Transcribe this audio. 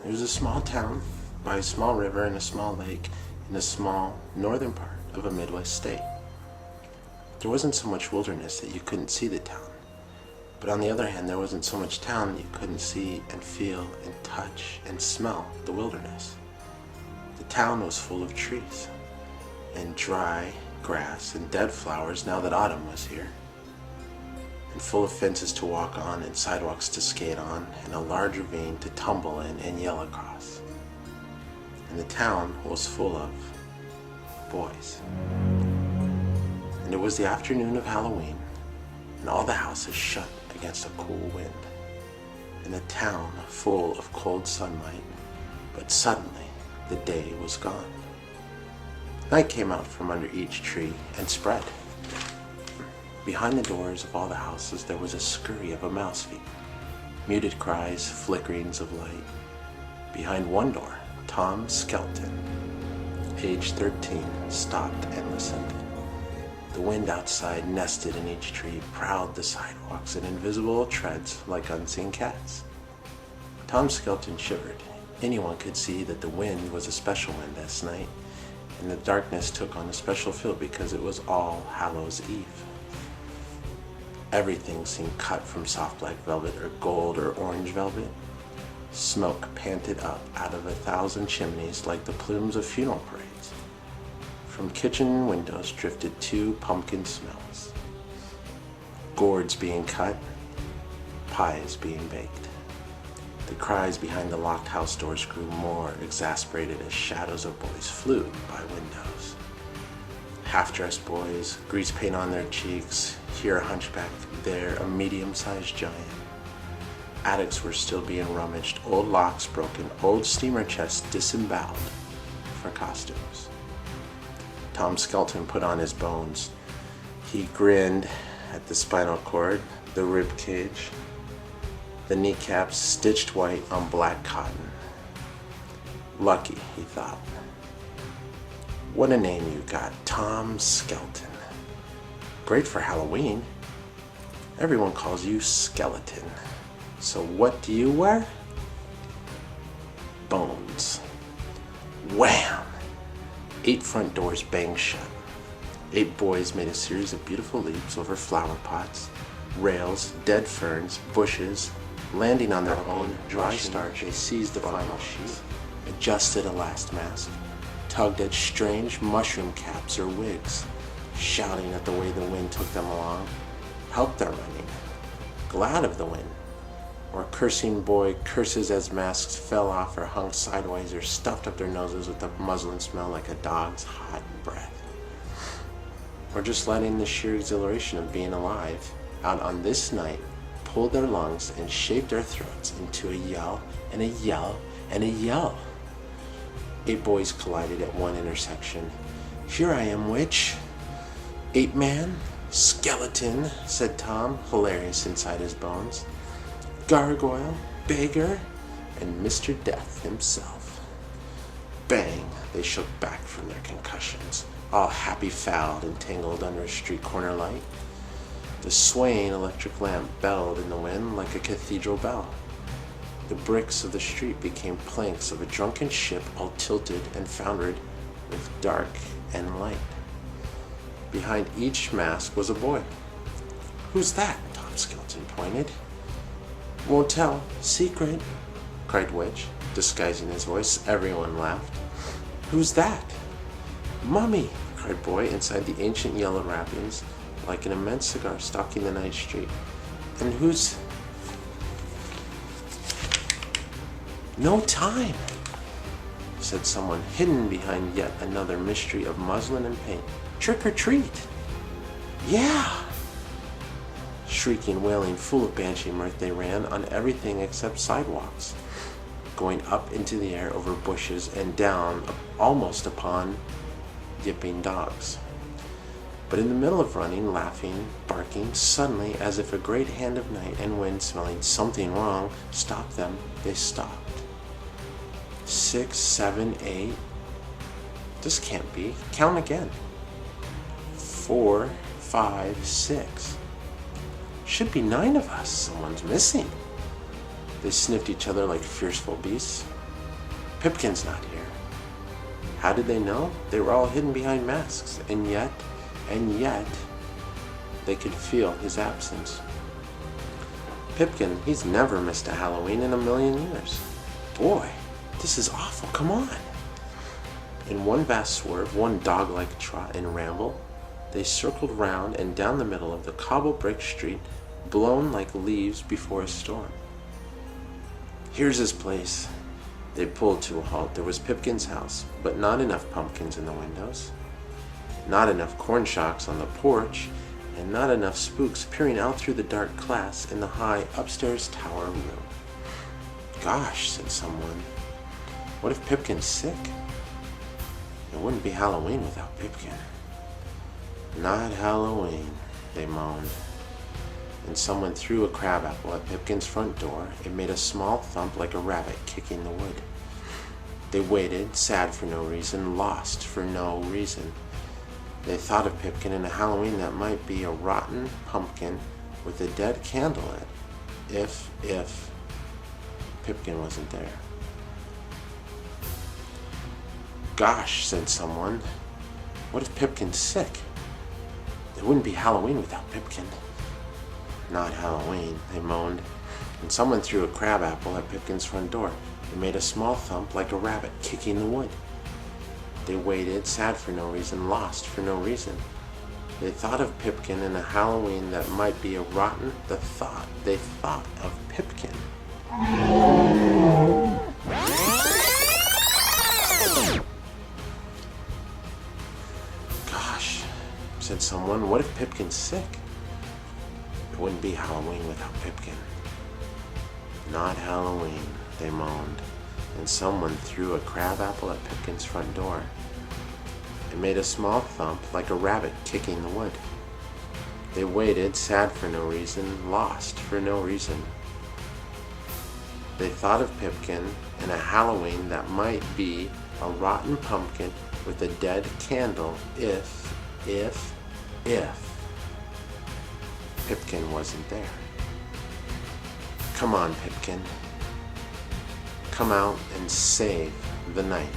It was a small town by a small river and a small lake in a small northern part of a Midwest state. There wasn't so much wilderness that you couldn't see the town. But on the other hand, there wasn't so much town that you couldn't see and feel and touch and smell the wilderness. The town was full of trees and dry grass and dead flowers now that autumn was here, and full of fences to walk on and sidewalks to skate on and a large ravine to tumble in and yell across. And the town was full of boys. And it was the afternoon of Halloween, and all the houses shut against a cool wind, and the town full of cold sunlight, but suddenly the day was gone. Night came out from under each tree and spread. Behind the doors of all the houses there was a scurry of a mouse feet, muted cries, flickerings of light. Behind one door, Tom Skelton, age 13, stopped and listened. The wind outside nested in each tree, prowled the sidewalks in invisible treads like unseen cats. Tom Skelton shivered. Anyone could see that the wind was a special wind this night, and the darkness took on a special feel because it was All Hallows Eve. Everything seemed cut from soft black velvet or gold or orange velvet. Smoke panted up out of 1,000 chimneys like the plumes of funeral parades. From kitchen windows drifted 2 pumpkin smells. Gourds being cut, pies being baked. The cries behind the locked house doors grew more exasperated as shadows of boys flew by windows. Half-dressed boys, grease paint on their cheeks, here a hunchback, there a medium-sized giant. Attics were still being rummaged, old locks broken, old steamer chests disemboweled for costumes. Tom Skelton put on his bones. He grinned at the spinal cord, the rib cage, the kneecaps stitched white on black cotton. Lucky, he thought. What a name you got, Tom Skelton. Great for Halloween. Everyone calls you Skeleton. So what do you wear? Bones. Wham! 8 front doors banged shut. 8 boys made a series of beautiful leaps over flower pots, rails, dead ferns, bushes. Landing on their own dry starch, they seized the final sheet, adjusted a last mask, tugged at strange mushroom caps or wigs, shouting at the way the wind took them along, helped their running, glad of the wind, or a cursing boy curses as masks fell off or hung sideways or stuffed up their noses with a muslin smell like a dog's hot breath, or just letting the sheer exhilaration of being alive out on this night pulled their lungs and shaped their throats into a yell and a yell and a yell. 8 boys collided at one intersection. Here I am, witch. 8 man, skeleton, said Tom, hilarious inside his bones. Gargoyle, beggar, and Mr. Death himself. Bang, they shook back from their concussions, all happy fouled and tangled under a street corner light. The swaying electric lamp bellowed in the wind like a cathedral bell. The bricks of the street became planks of a drunken ship all tilted and foundered with dark and light. Behind each mask was a boy. Who's that? Tom Skelton pointed. Won't tell. Secret, cried Witch, disguising his voice. Everyone laughed. Who's that? Mummy, cried Boy inside the ancient yellow wrappings, like an immense cigar stalking the night street. And who's... No time, said someone hidden behind yet another mystery of muslin and paint. Trick or treat. Yeah. Shrieking, wailing, full of banshee mirth, they ran on everything except sidewalks, going up into the air over bushes and down almost upon yipping dogs. But in the middle of running, laughing, barking, suddenly, as if a great hand of night and wind smelling something wrong stopped them, they stopped. 6, 7, 8. This can't be. Count again. 4, 5, 6. Should be 9 of us. Someone's missing. They sniffed each other like fierceful beasts. Pipkin's not here. How did they know? They were all hidden behind masks, and yet, they could feel his absence. Pipkin, he's never missed a Halloween in a million years. Boy, this is awful, come on. In one vast swerve, one dog-like trot and ramble, they circled round and down the middle of the cobble-brick street, blown like leaves before a storm. Here's his place. They pulled to a halt. There was Pipkin's house, but not enough pumpkins in the windows, not enough corn shocks on the porch, and not enough spooks peering out through the dark glass in the high upstairs tower room. Gosh, said someone, what if Pipkin's sick? It wouldn't be Halloween without Pipkin. Not Halloween, they moaned. And someone threw a crabapple at Pipkin's front door. It made a small thump like a rabbit kicking the wood. They waited, sad for no reason, lost for no reason. They thought of Pipkin in a Halloween that might be a rotten pumpkin with a dead candle in it, if Pipkin wasn't there. Gosh, said someone, what if Pipkin's sick? It wouldn't be Halloween without Pipkin. Not Halloween, they moaned, and someone threw a crabapple at Pipkin's front door. It made a small thump like a rabbit kicking the wood. They waited, sad for no reason, lost for no reason. They thought of Pipkin in a Halloween that might be a rotten, they thought of Pipkin. Gosh, said someone, what if Pipkin's sick? It wouldn't be Halloween without Pipkin. Not Halloween, they moaned, and someone threw a crabapple at Pipkin's front door. It made a small thump like a rabbit kicking the wood. They waited, sad for no reason, lost for no reason. They thought of Pipkin in a Halloween that might be a rotten pumpkin with a dead candle if Pipkin wasn't there. Come on, Pipkin. Come out and save the night.